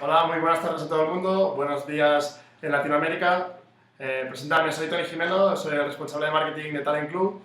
Hola, muy buenas tardes a todo el mundo, buenos días en Latinoamérica. Presentarme, soy Tony Jimeno, soy el responsable de marketing de Talent Club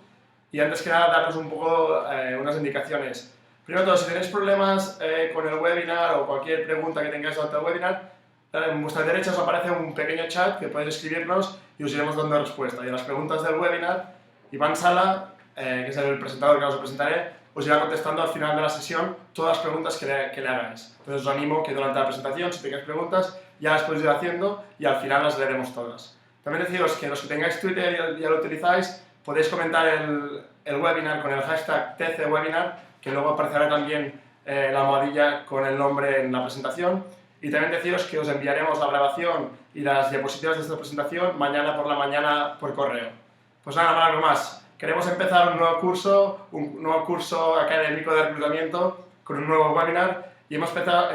y antes que nada daros un poco unas indicaciones. Primero de todo, si tenéis problemas con el webinar o cualquier pregunta que tengáis durante el webinar, en vuestra derecha os aparece un pequeño chat que podéis escribirnos y os iremos dando respuesta. Y a las preguntas del webinar, Iván Sala, que es el presentador que os presentaré, os irá contestando al final de la sesión todas las preguntas que le hagáis. Entonces os animo que durante la presentación, si tenéis preguntas, ya las podéis ir haciendo y al final las leeremos todas. También deciros que los que tengáis Twitter y ya lo utilizáis, podéis comentar el webinar con el hashtag TCWebinar, que luego aparecerá también la almohadilla con el nombre en la presentación. Y también deciros que os enviaremos la grabación y las diapositivas de esta presentación mañana por la mañana por correo. Pues nada más. Queremos empezar un nuevo curso académico de reclutamiento con un nuevo webinar y hemos pensado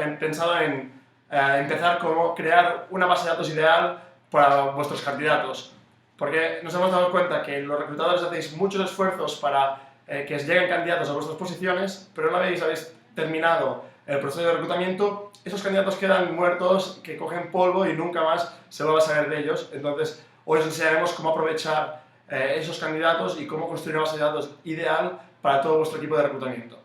en empezar cómo crear una base de datos ideal para vuestros candidatos. Porque nos hemos dado cuenta que los reclutadores hacéis muchos esfuerzos para que os lleguen candidatos a vuestras posiciones, pero una vez habéis terminado el proceso de reclutamiento, esos candidatos quedan muertos, que cogen polvo y nunca más se va a saber de ellos. Entonces, hoy os enseñaremos cómo aprovechar esos candidatos y cómo construir una base de datos ideal para todo vuestro equipo de reclutamiento.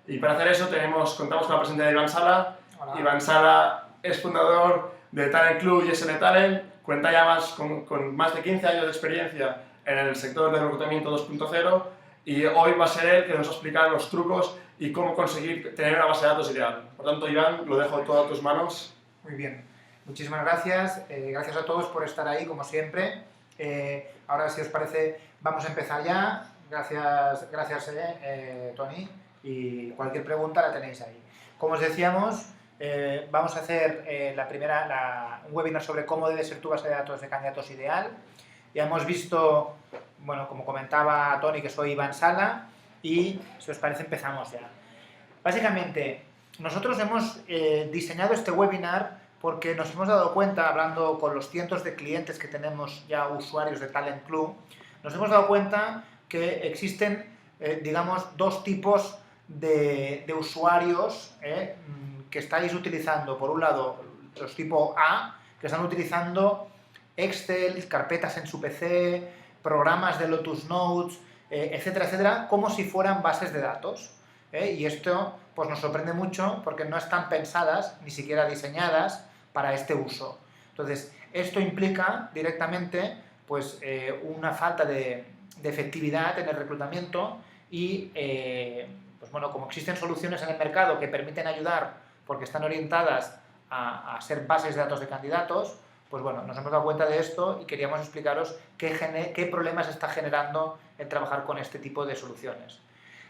Y para hacer eso contamos con la presencia de Iván Sala. Hola. Iván Sala es fundador de Talent Club y SN Talent, cuenta ya con más de 15 años de experiencia en el sector de reclutamiento 2.0 y hoy va a ser él que nos va a explicar los trucos y cómo conseguir tener una base de datos ideal. Por tanto, Iván, lo dejo todo a tus manos. Muy bien, muchísimas gracias. Gracias a todos por estar ahí, como siempre. Ahora, si os parece, vamos a empezar ya. Gracias, Tony. Y cualquier pregunta la tenéis ahí. Como os decíamos, vamos a hacer un webinar sobre cómo debe ser tu base de datos de candidatos ideal. Ya hemos visto, bueno, como comentaba Tony, que soy Iván Sala, y si os parece empezamos ya. Básicamente, nosotros hemos diseñado este webinar porque nos hemos dado cuenta, hablando con los cientos de clientes que tenemos ya usuarios de Talent Club, nos hemos dado cuenta que existen, digamos, dos tipos de usuarios que estáis utilizando. Por un lado, los tipo A, que están utilizando Excel, carpetas en su PC, programas de Lotus Notes, etcétera, etcétera, como si fueran bases de datos. Y esto pues, nos sorprende mucho porque no están pensadas, ni siquiera diseñadas, para este uso. Entonces, esto implica directamente pues, una falta de efectividad en el reclutamiento y, pues, bueno, como existen soluciones en el mercado que permiten ayudar porque están orientadas a ser bases de datos de candidatos, pues bueno, nos hemos dado cuenta de esto y queríamos explicaros qué problemas está generando el trabajar con este tipo de soluciones.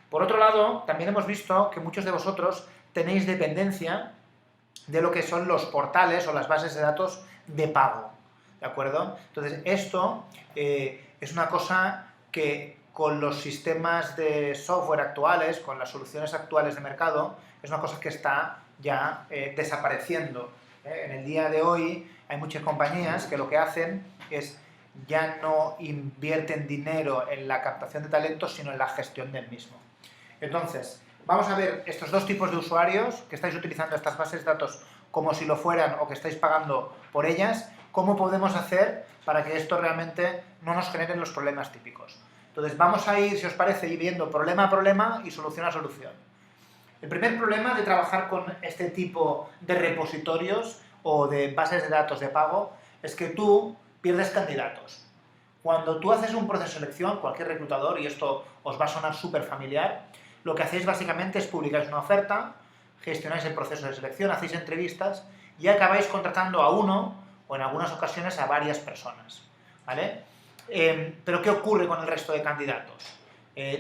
Por otro lado, también hemos visto que muchos de vosotros tenéis dependencia de lo que son los portales o las bases de datos de pago, ¿de acuerdo? Entonces, esto es una cosa que con los sistemas de software actuales, con las soluciones actuales de mercado, es una cosa que está ya desapareciendo. En el día de hoy hay muchas compañías que lo que hacen es ya no invierten dinero en la captación de talentos, sino en la gestión del mismo. Entonces, vamos a ver estos dos tipos de usuarios que estáis utilizando estas bases de datos como si lo fueran o que estáis pagando por ellas, cómo podemos hacer para que esto realmente no nos generen los problemas típicos. Entonces, vamos a ir, si os parece, ir viendo problema a problema y solución a solución. El primer problema de trabajar con este tipo de repositorios o de bases de datos de pago es que tú pierdes candidatos. Cuando tú haces un proceso de selección, cualquier reclutador, y esto os va a sonar súper familiar, lo que hacéis básicamente es publicar una oferta, gestionáis el proceso de selección, hacéis entrevistas y acabáis contratando a uno o en algunas ocasiones a varias personas, ¿vale? Pero ¿qué ocurre con el resto de candidatos?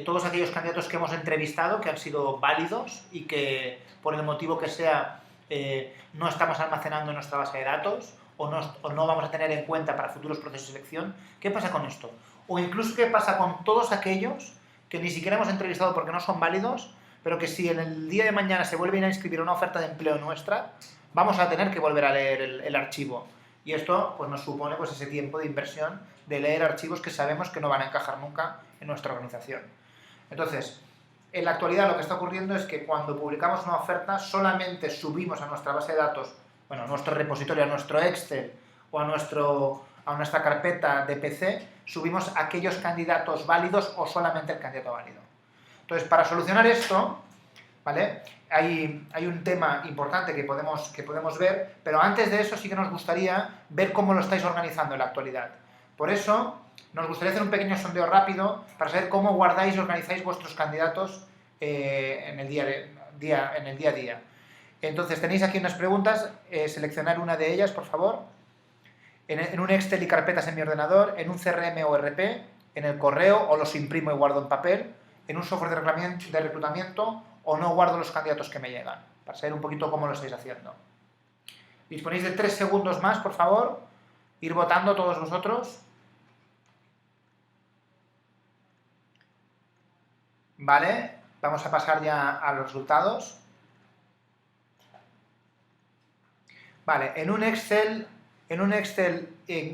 Todos aquellos candidatos que hemos entrevistado que han sido válidos y que por el motivo que sea no estamos almacenando en nuestra base de datos o no vamos a tener en cuenta para futuros procesos de selección, ¿qué pasa con esto? O incluso ¿qué pasa con todos aquellos que ni siquiera hemos entrevistado porque no son válidos, pero que si en el día de mañana se vuelven a inscribir una oferta de empleo nuestra, vamos a tener que volver a leer el archivo? Y esto pues, nos supone pues, ese tiempo de inversión de leer archivos que sabemos que no van a encajar nunca en nuestra organización. Entonces, en la actualidad lo que está ocurriendo es que cuando publicamos una oferta solamente subimos a nuestra base de datos bueno, a nuestro repositorio, a nuestro Excel o a nuestra carpeta de PC, subimos aquellos candidatos válidos o solamente el candidato válido. Entonces, para solucionar esto, ¿vale? Hay un tema importante que podemos ver, pero antes de eso sí que nos gustaría ver cómo lo estáis organizando en la actualidad. Por eso, nos gustaría hacer un pequeño sondeo rápido para saber cómo guardáis y organizáis vuestros candidatos en el día a día. Entonces, tenéis aquí unas preguntas, seleccionar una de ellas, por favor. En un Excel y carpetas en mi ordenador, en un CRM o RP, en el correo o los imprimo y guardo en papel, en un software de reclutamiento o no guardo los candidatos que me llegan, para saber un poquito cómo lo estáis haciendo. Disponéis de 3 segundos más, por favor, ir votando todos vosotros. Vale, vamos a pasar ya a los resultados. Vale, en un Excel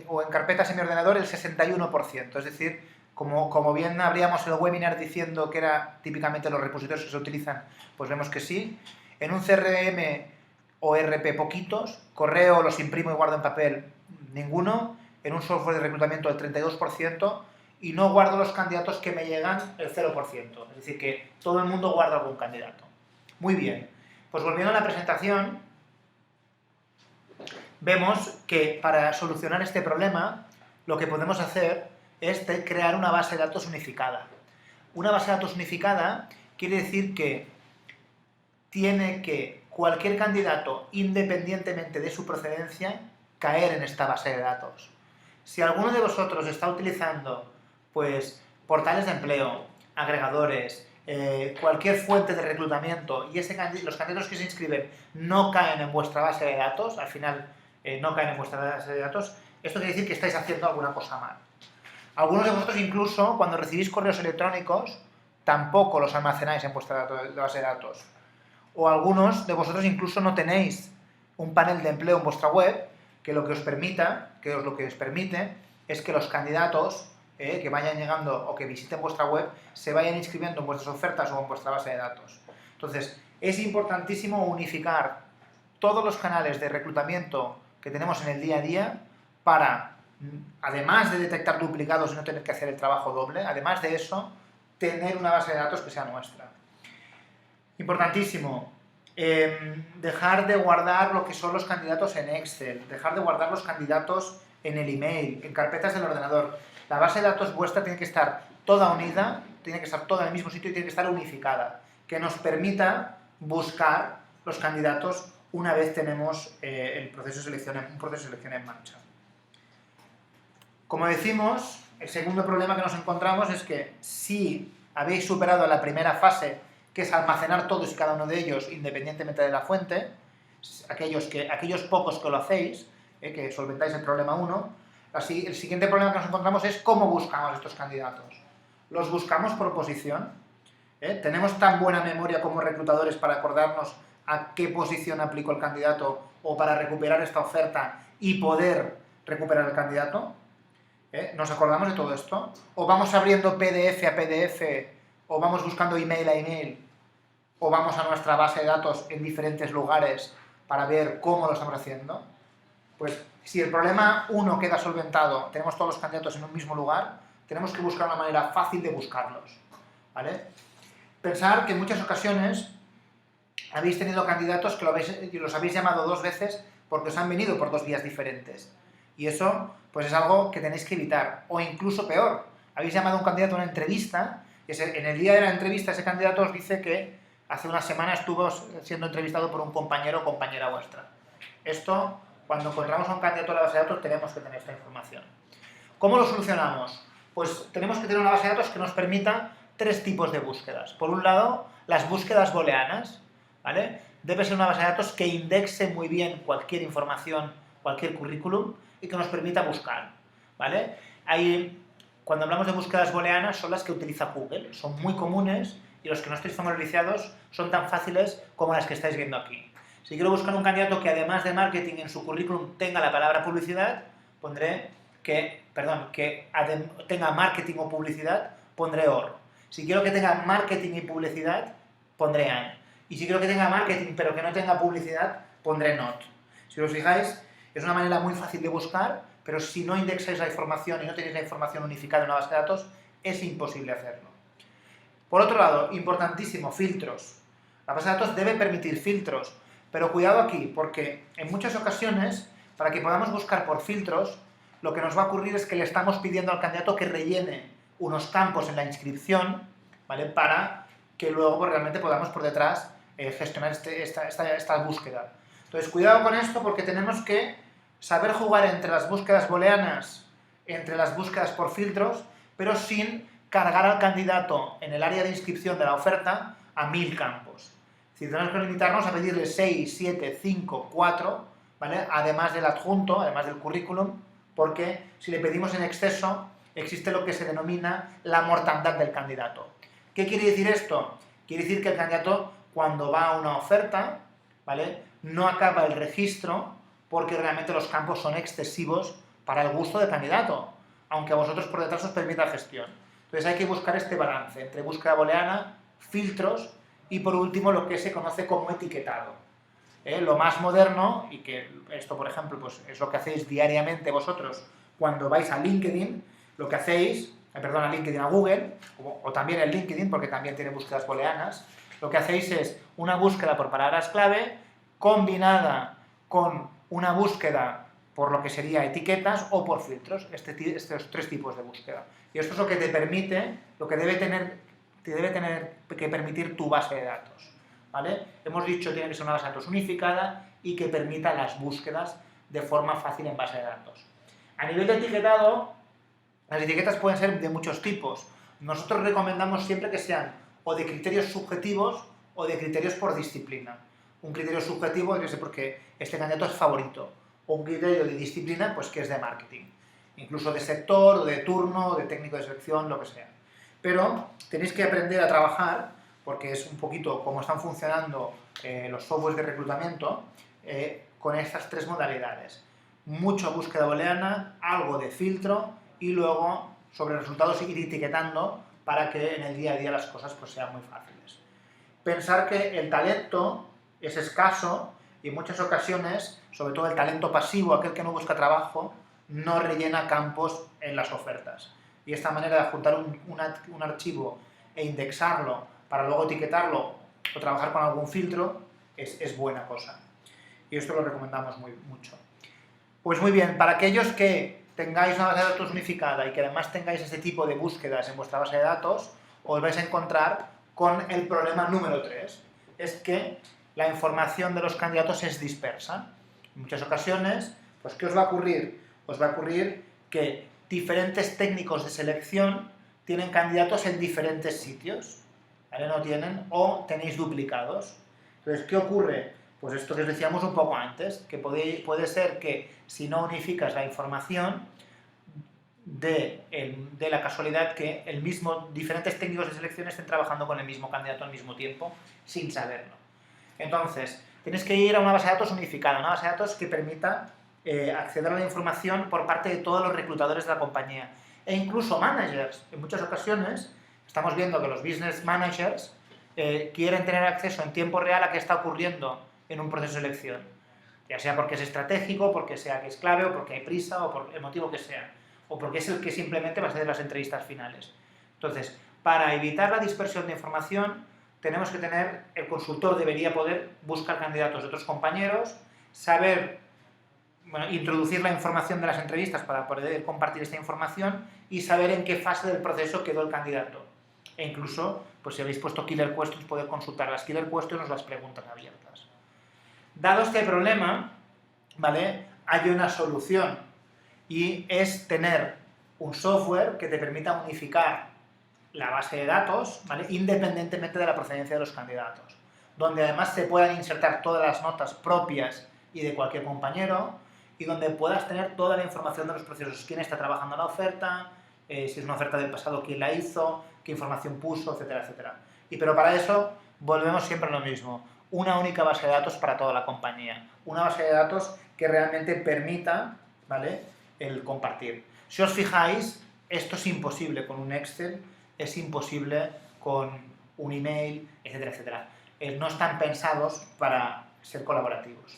o en carpetas en mi ordenador el 61%, es decir, como bien abríamos el webinar diciendo que era típicamente los repositorios que se utilizan, pues vemos que sí. En un CRM o RP poquitos, correo los imprimo y guardo en papel ninguno, en un software de reclutamiento el 32% y no guardo los candidatos que me llegan el 0%, es decir, que todo el mundo guarda algún candidato. Muy bien, pues volviendo a la presentación, vemos que para solucionar este problema lo que podemos hacer es crear una base de datos unificada. Una base de datos unificada quiere decir que tiene que cualquier candidato, independientemente de su procedencia, caer en esta base de datos. Si alguno de vosotros está utilizando pues, portales de empleo, agregadores, cualquier fuente de reclutamiento y los candidatos que se inscriben no caen en vuestra base de datos, al final no caen en vuestra base de datos, esto quiere decir que estáis haciendo alguna cosa mal. Algunos de vosotros incluso, cuando recibís correos electrónicos, tampoco los almacenáis en vuestra base de datos. O algunos de vosotros incluso no tenéis un panel de empleo en vuestra web que lo que os permite es que los candidatos que vayan llegando o que visiten vuestra web se vayan inscribiendo en vuestras ofertas o en vuestra base de datos. Entonces, es importantísimo unificar todos los canales de reclutamiento que tenemos en el día a día para, además de detectar duplicados y no tener que hacer el trabajo doble, además de eso, tener una base de datos que sea nuestra. Importantísimo, dejar de guardar lo que son los candidatos en Excel, dejar de guardar los candidatos en el email, en carpetas del ordenador. La base de datos vuestra tiene que estar toda unida, tiene que estar toda en el mismo sitio y tiene que estar unificada, que nos permita buscar los candidatos una vez tenemos un proceso de selección en marcha. Como decimos, el segundo problema que nos encontramos es que si habéis superado la primera fase, que es almacenar todos y cada uno de ellos independientemente de la fuente, aquellos pocos que lo hacéis, que solventáis el problema 1, el siguiente problema que nos encontramos es cómo buscamos estos candidatos. ¿Los buscamos por posición? ¿Tenemos tan buena memoria como reclutadores para acordarnos a qué posición aplicó el candidato o para recuperar esta oferta y poder recuperar el candidato? ¿Nos acordamos de todo esto? ¿O vamos abriendo PDF a PDF o vamos buscando email a email o vamos a nuestra base de datos en diferentes lugares para ver cómo lo estamos haciendo? Pues si el problema 1 queda solventado, tenemos todos los candidatos en un mismo lugar, tenemos que buscar una manera fácil de buscarlos, ¿vale? Pensar que en muchas ocasiones habéis tenido candidatos que los habéis llamado 2 veces porque os han venido por 2 vías diferentes. Y eso pues es algo que tenéis que evitar. O incluso peor, habéis llamado a un candidato a una entrevista y en el día de la entrevista ese candidato os dice que hace una semana estuvo siendo entrevistado por un compañero o compañera vuestra. Esto, cuando encontramos a un candidato en la base de datos, tenemos que tener esta información. ¿Cómo lo solucionamos? Pues tenemos que tener una base de datos que nos permita 3 tipos de búsquedas. Por un lado, las búsquedas booleanas, ¿vale? Debe ser una base de datos que indexe muy bien cualquier información, cualquier currículum y que nos permita buscar, ¿vale? Cuando hablamos de búsquedas booleanas son las que utiliza Google, son muy comunes y los que no estáis familiarizados son tan fáciles como las que estáis viendo aquí. Si quiero buscar un candidato que además de marketing en su currículum tenga la palabra publicidad, pondré que tenga marketing o publicidad, pondré OR. Si quiero que tenga marketing y publicidad, pondré AND. Y si quiero que tenga marketing pero que no tenga publicidad, pondré NOT. Si os fijáis, es una manera muy fácil de buscar, pero si no indexáis la información y no tenéis la información unificada en una base de datos, es imposible hacerlo. Por otro lado, importantísimo, filtros. La base de datos debe permitir filtros, pero cuidado aquí, porque en muchas ocasiones, para que podamos buscar por filtros, lo que nos va a ocurrir es que le estamos pidiendo al candidato que rellene unos campos en la inscripción, ¿vale? Para que luego pues, realmente podamos por detrás gestionar esta búsqueda. Entonces, cuidado con esto porque tenemos que saber jugar entre las búsquedas booleanas, entre las búsquedas por filtros, pero sin cargar al candidato en el área de inscripción de la oferta a 1000 campos. Si tenemos que limitarnos a pedirle 6, 7, 5, 4, ¿vale? Además del adjunto, además del currículum, porque si le pedimos en exceso, existe lo que se denomina la mortandad del candidato. ¿Qué quiere decir esto? Quiere decir que el candidato, cuando va a una oferta, ¿vale? No acaba el registro porque realmente los campos son excesivos para el gusto del candidato, aunque a vosotros por detrás os permita la gestión. Entonces hay que buscar este balance entre búsqueda booleana, filtros y por último lo que se conoce como etiquetado. Lo más moderno, y que esto por ejemplo pues, es lo que hacéis diariamente vosotros cuando vais a LinkedIn, lo que hacéis, perdón, a LinkedIn, a Google, o también en LinkedIn porque también tiene búsquedas booleanas, lo que hacéis es una búsqueda por palabras clave combinada con una búsqueda por lo que sería etiquetas o por filtros, estos tres tipos de búsqueda. Y esto es lo que te permite, lo que debe tener que permitir tu base de datos, ¿vale? Hemos dicho que tiene que ser una base de datos unificada y que permita las búsquedas de forma fácil en base de datos. A nivel de etiquetado, las etiquetas pueden ser de muchos tipos. Nosotros recomendamos siempre que sean o de criterios subjetivos o de criterios por disciplina. Un criterio subjetivo es porque este candidato es favorito, o un criterio de disciplina, pues que es de marketing. Incluso de sector, o de turno, o de técnico de selección, lo que sea. Pero tenéis que aprender a trabajar, porque es un poquito cómo están funcionando los softwares de reclutamiento, con estas tres modalidades. Mucha búsqueda booleana, algo de filtro, y luego, sobre resultados, ir etiquetando para que en el día a día las cosas pues, sean muy fáciles. Pensar que el talento es escaso y en muchas ocasiones, sobre todo el talento pasivo, aquel que no busca trabajo, no rellena campos en las ofertas. Y esta manera de juntar un archivo e indexarlo para luego etiquetarlo o trabajar con algún filtro es buena cosa. Y esto lo recomendamos mucho. Pues muy bien, para aquellos que tengáis una base de datos unificada y que además tengáis este tipo de búsquedas en vuestra base de datos, os vais a encontrar con el problema número 3. Es que la información de los candidatos es dispersa. En muchas ocasiones, pues ¿qué os va a ocurrir? Os va a ocurrir que diferentes técnicos de selección tienen candidatos en diferentes sitios, ¿vale? No tienen, o tenéis duplicados. Entonces, ¿qué ocurre? Pues esto que os decíamos un poco antes, que puede ser que si no unificas la información, de la casualidad que diferentes técnicos de selección estén trabajando con el mismo candidato al mismo tiempo, sin saberlo. Entonces, tienes que ir a una base de datos unificada, una base de datos que permita acceder a la información por parte de todos los reclutadores de la compañía. E incluso managers. En muchas ocasiones estamos viendo que los business managers quieren tener acceso en tiempo real a qué está ocurriendo en un proceso de selección. Ya sea porque es estratégico, porque sea que es clave, o porque hay prisa, o por el motivo que sea. O porque es el que simplemente va a ser de las entrevistas finales. Entonces, para evitar la dispersión de información, tenemos que tener, el consultor debería poder buscar candidatos de otros compañeros, saber, introducir la información de las entrevistas para poder compartir esta información y saber en qué fase del proceso quedó el candidato. E incluso, pues si habéis puesto killer questions, poder consultar las killer questions o las preguntas abiertas. Dado este problema, ¿vale? Hay una solución y es tener un software que te permita unificar la base de datos, ¿vale? Independientemente de la procedencia de los candidatos, donde además se puedan insertar todas las notas propias y de cualquier compañero y donde puedas tener toda la información de los procesos, quién está trabajando en la oferta, si es una oferta del pasado, quién la hizo, qué información puso, etcétera, etcétera. Pero para eso volvemos siempre a lo mismo, una única base de datos para toda la compañía, una base de datos que realmente permita, ¿vale?, el compartir. Si os fijáis, esto es imposible con un Excel, es imposible con un email, etcétera, etcétera. No están pensados para ser colaborativos.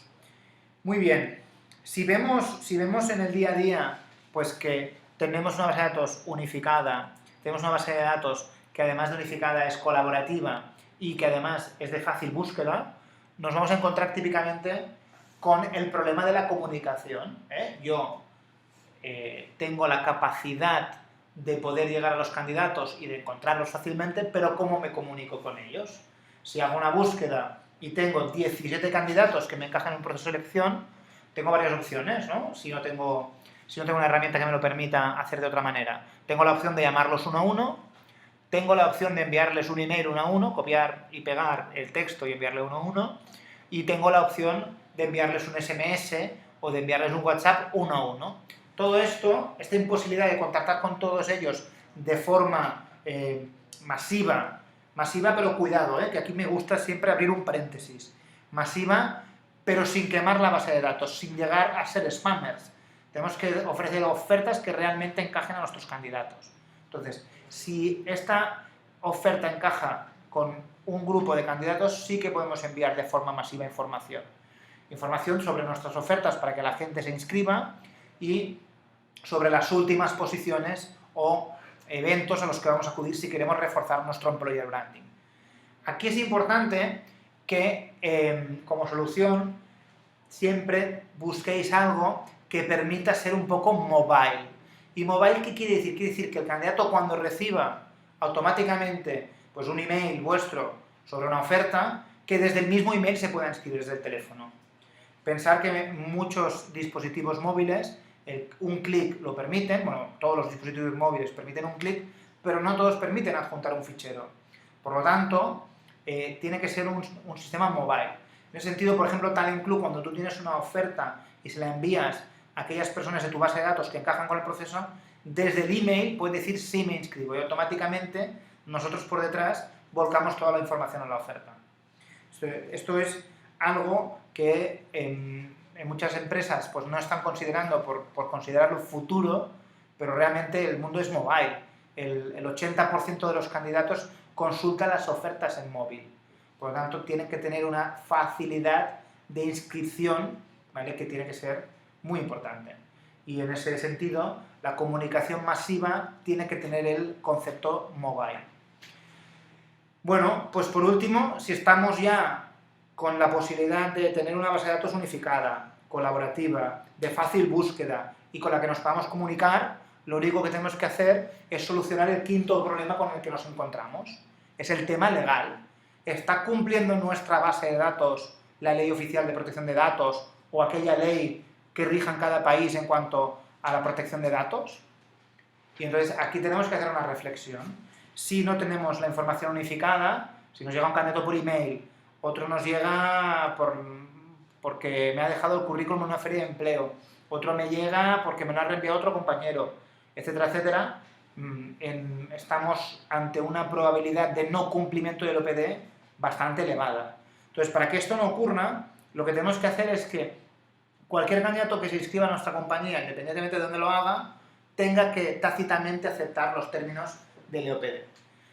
Muy bien. Si vemos en el día a día pues que tenemos una base de datos unificada, tenemos una base de datos que además de unificada es colaborativa y que además es de fácil búsqueda, nos vamos a encontrar típicamente con el problema de la comunicación. Yo tengo la capacidad de poder llegar a los candidatos y de encontrarlos fácilmente, pero ¿cómo me comunico con ellos? Si hago una búsqueda y tengo 17 candidatos que me encajan en un proceso de selección, tengo varias opciones, ¿no? Si no tengo una herramienta que me lo permita hacer de otra manera. Tengo la opción de llamarlos uno a uno, tengo la opción de enviarles un email uno a uno, copiar y pegar el texto y enviarle uno a uno, y tengo la opción de enviarles un SMS o de enviarles un WhatsApp uno a uno. Todo esto, esta imposibilidad de contactar con todos ellos de forma masiva, pero cuidado, que aquí me gusta siempre abrir un paréntesis, masiva, pero sin quemar la base de datos, sin llegar a ser spammers. Tenemos que ofrecer ofertas que realmente encajen a nuestros candidatos. Entonces, si esta oferta encaja con un grupo de candidatos, sí que podemos enviar de forma masiva información. Información sobre nuestras ofertas para que la gente se inscriba y sobre las últimas posiciones o eventos a los que vamos a acudir si queremos reforzar nuestro employer branding. Aquí es importante que como solución siempre busquéis algo que permita ser un poco mobile. ¿Y mobile qué quiere decir? Quiere decir que el candidato cuando reciba automáticamente pues, un email vuestro sobre una oferta, que desde el mismo email se pueda inscribir desde el teléfono. Pensar que muchos dispositivos móviles un clic lo permiten, bueno, todos los dispositivos móviles permiten un clic, pero no todos permiten adjuntar un fichero. Por lo tanto, tiene que ser un sistema mobile. En ese sentido, por ejemplo, Talent Club, cuando tú tienes una oferta y se la envías a aquellas personas de tu base de datos que encajan con el proceso, desde el email puedes decir sí me inscribo y automáticamente nosotros por detrás volcamos toda la información a la oferta. Esto es algo que en muchas empresas pues no están considerando por considerarlo futuro, pero realmente el mundo es mobile. El 80% de los candidatos consulta las ofertas en móvil. Por lo tanto, tienen que tener una facilidad de inscripción, ¿vale? Que tiene que ser muy importante. Y en ese sentido, la comunicación masiva tiene que tener el concepto mobile. Bueno, pues por último, si estamos ya con la posibilidad de tener una base de datos unificada, colaborativa, de fácil búsqueda y con la que nos podamos comunicar, lo único que tenemos que hacer es solucionar el quinto problema con el que nos encontramos. Es el tema legal. ¿Está cumpliendo nuestra base de datos la Ley Oficial de Protección de Datos o aquella ley que rija en cada país en cuanto a la protección de datos? Y entonces aquí tenemos que hacer una reflexión. Si no tenemos la información unificada, si nos llega un candidato por email, otro nos llega porque me ha dejado el currículum en una feria de empleo, otro me llega porque me lo ha reenviado otro compañero, etcétera, etcétera, estamos ante una probabilidad de no cumplimiento del OPD bastante elevada. Entonces, para que esto no ocurra, lo que tenemos que hacer es que cualquier candidato que se inscriba a nuestra compañía, independientemente de dónde lo haga, tenga que tácitamente aceptar los términos del OPD.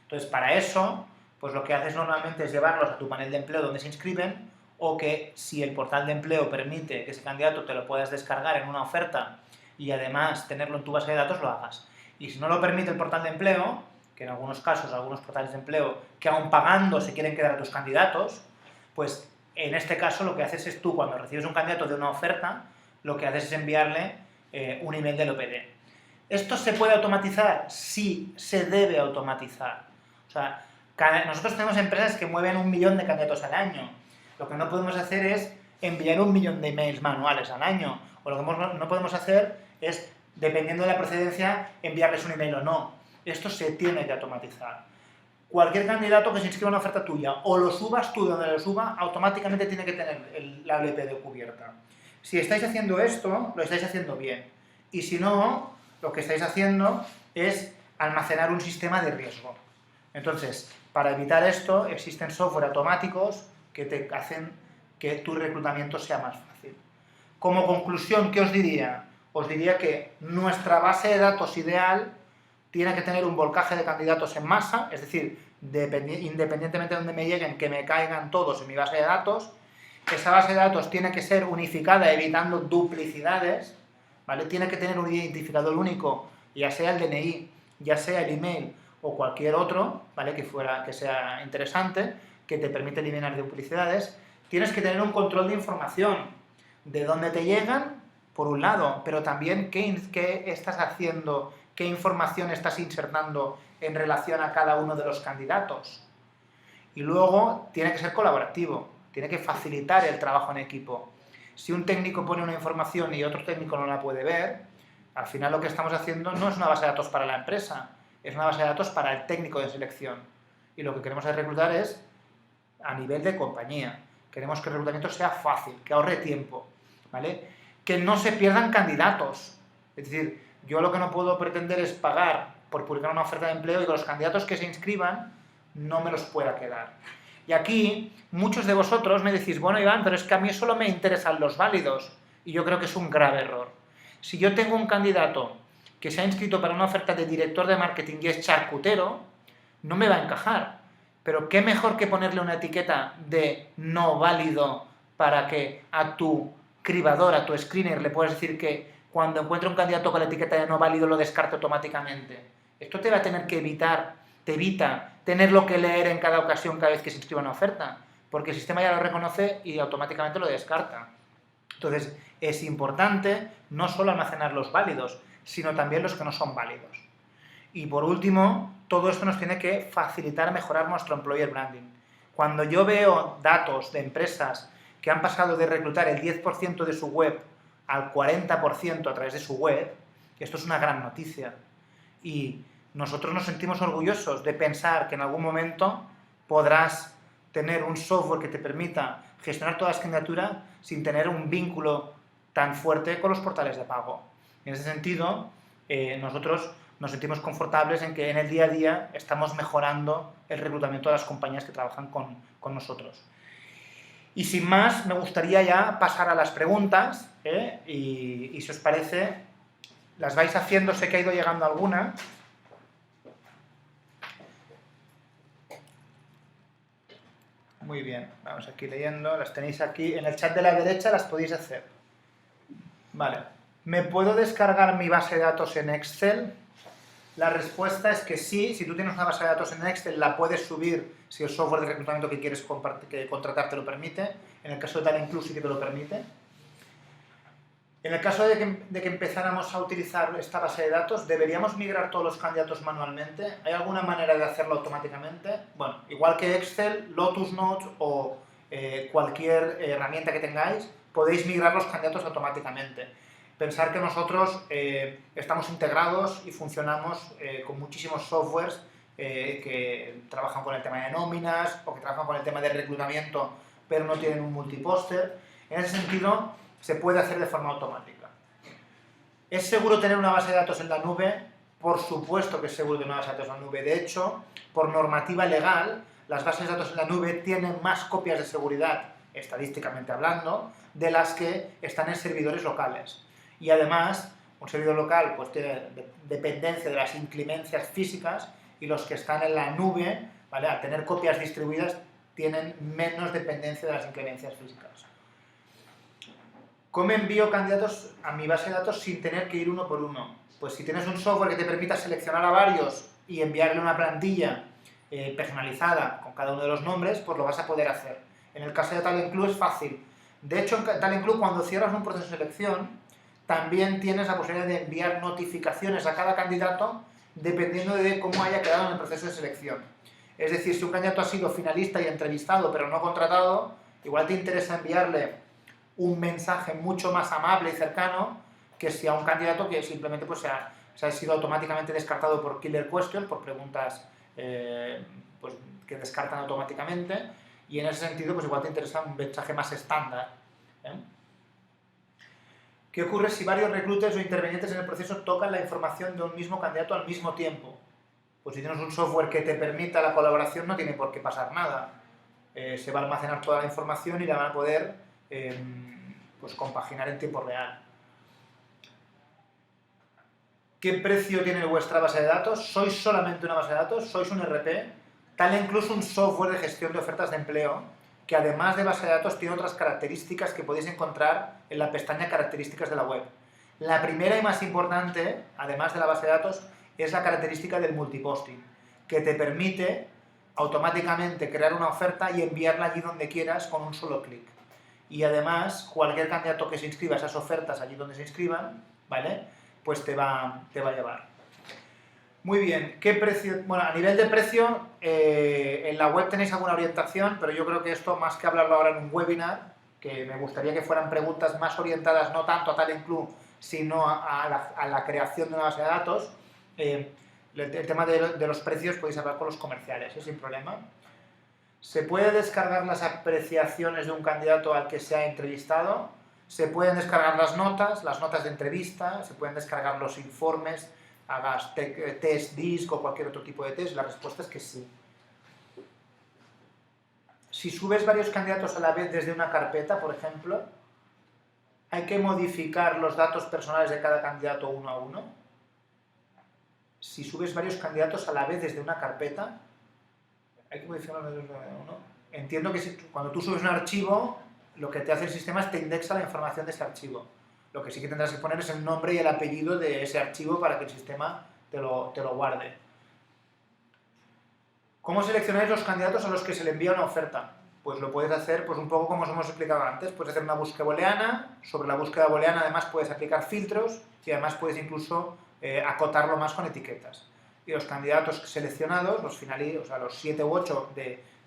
Entonces, para eso, pues lo que haces normalmente es llevarlos a tu panel de empleo donde se inscriben, o que si el portal de empleo permite que ese candidato te lo puedas descargar en una oferta y además tenerlo en tu base de datos, lo hagas. Y si no lo permite el portal de empleo, que en algunos casos, algunos portales de empleo, que aún pagando se quieren quedar a tus candidatos, pues en este caso lo que haces es tú, cuando recibes un candidato de una oferta, lo que haces es enviarle un email del OPD. ¿Esto se puede automatizar? Sí, se debe automatizar. O sea, nosotros tenemos empresas que mueven 1 millón de candidatos al año. Lo que no podemos hacer es enviar 1 millón de emails manuales al año. O lo que no podemos hacer es, dependiendo de la procedencia, enviarles un email o no. Esto se tiene que automatizar. Cualquier candidato que se inscriba a una oferta tuya o lo subas tú donde lo suba, automáticamente tiene que tener la LPD cubierta. Si estáis haciendo esto, lo estáis haciendo bien. Y si no, lo que estáis haciendo es almacenar un sistema de riesgo. Entonces, para evitar esto, existen software automáticos que te hacen que tu reclutamiento sea más fácil. Como conclusión, ¿qué os diría? Os diría que nuestra base de datos ideal tiene que tener un volcaje de candidatos en masa, es decir, independientemente de donde me lleguen, que me caigan todos en mi base de datos, esa base de datos tiene que ser unificada evitando duplicidades, ¿vale? Tiene que tener un identificador único, ya sea el DNI, ya sea el email o cualquier otro, ¿vale? Que sea interesante, que te permite eliminar duplicidades. Tienes que tener un control de información, de dónde te llegan, por un lado, pero también qué estás haciendo, qué información estás insertando en relación a cada uno de los candidatos. Y luego tiene que ser colaborativo, tiene que facilitar el trabajo en equipo. Si un técnico pone una información y otro técnico no la puede ver, al final lo que estamos haciendo no es una base de datos para la empresa, es una base de datos para el técnico de selección. Y lo que queremos reclutar es a nivel de compañía. Queremos que el reclutamiento sea fácil, que ahorre tiempo, ¿vale? Que no se pierdan candidatos. Es decir, yo lo que no puedo pretender es pagar por publicar una oferta de empleo y que los candidatos que se inscriban no me los pueda quedar. Y aquí muchos de vosotros me decís, bueno, Iván, pero es que a mí solo me interesan los válidos. Y yo creo que es un grave error. Si yo tengo un candidato que se ha inscrito para una oferta de director de marketing y es charcutero, no me va a encajar. Pero qué mejor que ponerle una etiqueta de no válido para que a tu cribador, a tu screener, le puedas decir que cuando encuentre un candidato con la etiqueta de no válido lo descarte automáticamente. Esto te va a tener que te evita tenerlo que leer en cada ocasión cada vez que se inscriba una oferta, porque el sistema ya lo reconoce y automáticamente lo descarta. Entonces, es importante no solo almacenar los válidos, sino también los que no son válidos. Y por último, todo esto nos tiene que facilitar mejorar nuestro employer branding. Cuando yo veo datos de empresas que han pasado de reclutar el 10% de su web al 40% a través de su web, esto es una gran noticia. Y nosotros nos sentimos orgullosos de pensar que en algún momento podrás tener un software que te permita gestionar todas las candidaturas sin tener un vínculo tan fuerte con los portales de pago. En ese sentido, nosotros nos sentimos confortables en que en el día a día estamos mejorando el reclutamiento de las compañías que trabajan con nosotros. Y sin más, me gustaría ya pasar a las preguntas, y si os parece, las vais haciendo, sé que ha ido llegando alguna. Muy bien, vamos aquí leyendo, las tenéis aquí en el chat de la derecha, las podéis hacer. Vale, ¿me puedo descargar mi base de datos en Excel? La respuesta es que sí, si tú tienes una base de datos en Excel la puedes subir si el software de reclutamiento que quieres contratar te lo permite. En el caso de Talent Plus sí que te lo permite. En el caso de que empezáramos a utilizar esta base de datos, ¿deberíamos migrar todos los candidatos manualmente? ¿Hay alguna manera de hacerlo automáticamente? Bueno, igual que Excel, Lotus Notes o cualquier herramienta que tengáis, podéis migrar los candidatos automáticamente. Pensar que nosotros estamos integrados y funcionamos con muchísimos softwares que trabajan con el tema de nóminas o que trabajan con el tema de reclutamiento, pero no tienen un multiposter. En ese sentido, se puede hacer de forma automática. ¿Es seguro tener una base de datos en la nube? Por supuesto que es seguro tener una base de datos en la nube. De hecho, por normativa legal, las bases de datos en la nube tienen más copias de seguridad, estadísticamente hablando, de las que están en servidores locales. Y además, un servidor local pues tiene dependencia de las inclemencias físicas y los que están en la nube, ¿vale? Al tener copias distribuidas, tienen menos dependencia de las inclemencias físicas. ¿Cómo envío candidatos a mi base de datos sin tener que ir uno por uno? Pues si tienes un software que te permita seleccionar a varios y enviarle una plantilla personalizada con cada uno de los nombres, pues lo vas a poder hacer. En el caso de Talent Club es fácil. De hecho, en Talent Club, cuando cierras un proceso de selección, también tienes la posibilidad de enviar notificaciones a cada candidato dependiendo de cómo haya quedado en el proceso de selección. Es decir, si un candidato ha sido finalista y entrevistado pero no contratado, igual te interesa enviarle un mensaje mucho más amable y cercano que si a un candidato que simplemente pues, se ha sido automáticamente descartado por killer questions, por preguntas pues, que descartan automáticamente, y en ese sentido pues igual te interesa un mensaje más estándar. ¿Qué ocurre si varios recluters o intervenientes en el proceso tocan la información de un mismo candidato al mismo tiempo? Pues si tienes un software que te permita la colaboración no tiene por qué pasar nada. Se va a almacenar toda la información y la van a poder pues compaginar en tiempo real. ¿Qué precio tiene vuestra base de datos? ¿Sois solamente una base de datos? ¿Sois un RP? Talent incluso un software de gestión de ofertas de empleo que además de base de datos tiene otras características que podéis encontrar en la pestaña características de la web. La primera y más importante, además de la base de datos, es la característica del multiposting, que te permite automáticamente crear una oferta y enviarla allí donde quieras con un solo clic. Y además, cualquier candidato que se inscriba a esas ofertas allí donde se inscriban, ¿vale? Pues te va a llevar. Muy bien, ¿qué precio? Bueno, a nivel de precio, en la web tenéis alguna orientación, pero yo creo que esto, más que hablarlo ahora en un webinar, que me gustaría que fueran preguntas más orientadas no tanto a Talent Club, sino a la creación de una base de datos. El tema de los precios podéis hablar con los comerciales, sin problema. Se puede descargar las apreciaciones de un candidato al que se ha entrevistado, se pueden descargar las notas de entrevista, se pueden descargar los informes, hagas test disc o cualquier otro tipo de test. La respuesta es que sí. Si subes varios candidatos a la vez desde una carpeta, por ejemplo, hay que modificar los datos personales de cada candidato uno a uno. Si subes varios candidatos a la vez desde una carpeta, hay que modificarlos de uno a uno. Entiendo que cuando tú subes un archivo, lo que te hace el sistema es te indexa la información de ese archivo. Lo que sí que tendrás que poner es el nombre y el apellido de ese archivo para que el sistema te lo guarde. ¿Cómo seleccionáis los candidatos a los que se le envía una oferta? Pues lo puedes hacer pues un poco como os hemos explicado antes. Puedes hacer una búsqueda booleana. Sobre la búsqueda booleana además puedes aplicar filtros y además puedes incluso acotarlo más con etiquetas. Y los candidatos seleccionados, los finalistas, o sea, los 7 u 8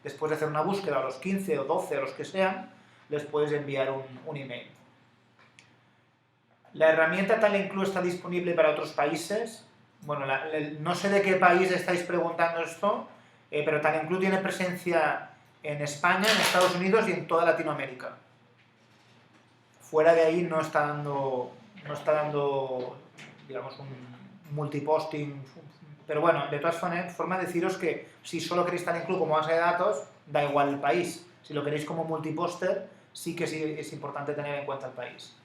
después de hacer una búsqueda, a los 15 o 12 o los que sean, les puedes enviar un email. La herramienta Talent Club está disponible para otros países. Bueno, no sé de qué país estáis preguntando esto, pero Talent Club tiene presencia en España, en Estados Unidos y en toda Latinoamérica. Fuera de ahí no está dando digamos, un multiposting. Pero bueno, de todas formas deciros que si solo queréis Talent Club como base de datos, da igual el país. Si lo queréis como multiposter, sí que es importante tener en cuenta el país.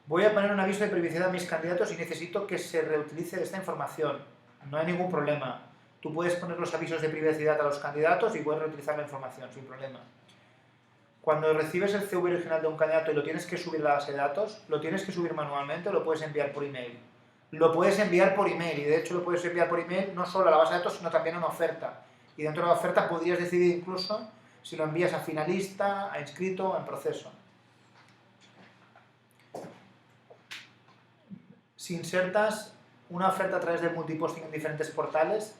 Voy a poner un aviso de privacidad a mis candidatos y necesito que se reutilice esta información. No hay ningún problema. Tú puedes poner los avisos de privacidad a los candidatos y puedes reutilizar la información sin problema. Cuando recibes el CV original de un candidato y lo tienes que subir a la base de datos, lo tienes que subir manualmente o lo puedes enviar por email. Lo puedes enviar por email y de hecho lo puedes enviar por email no solo a la base de datos sino también a una oferta. Y dentro de la oferta podrías decidir incluso si lo envías a finalista, a inscrito o en proceso. Si insertas una oferta a través del multiposting en diferentes portales,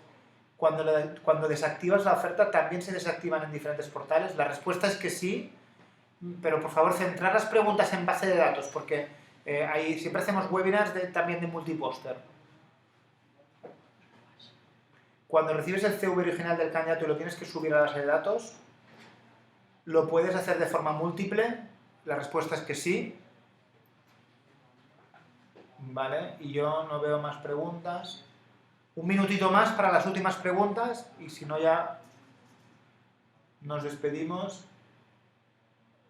cuando desactivas la oferta también se desactivan en diferentes portales. La respuesta es que sí, pero por favor centrar las preguntas en base de datos porque siempre hacemos webinars también de multiposter. Cuando recibes el CV original del candidato y lo tienes que subir a la base de datos, ¿lo puedes hacer de forma múltiple? La respuesta es que sí. Vale, y yo no veo más preguntas. Un minutito más para las últimas preguntas y si no ya nos despedimos.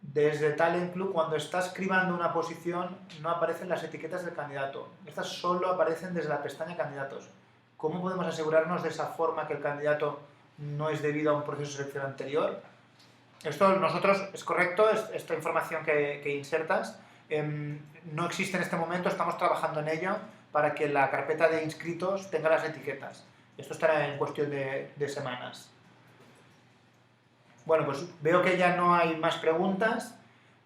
Desde Talent Club, cuando estás cribando una posición, no aparecen las etiquetas del candidato. Estas solo aparecen desde la pestaña Candidatos. ¿Cómo podemos asegurarnos de esa forma que el candidato no es debido a un proceso de selección anterior? Esto nosotros, es correcto, esta información que insertas. No existe en este momento, estamos trabajando en ello para que la carpeta de inscritos tenga las etiquetas. Esto estará en cuestión de semanas. Bueno, pues veo que ya no hay más preguntas.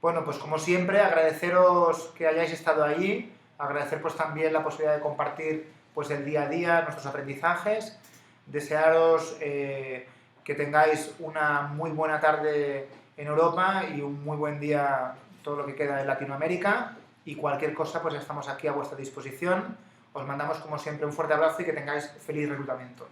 Bueno, pues como siempre, agradeceros que hayáis estado allí, agradecer pues también la posibilidad de compartir pues el día a día, nuestros aprendizajes, desearos que tengáis una muy buena tarde en Europa y un muy buen día todo lo que queda en Latinoamérica y cualquier cosa pues estamos aquí a vuestra disposición. Os mandamos como siempre un fuerte abrazo y que tengáis feliz reclutamiento.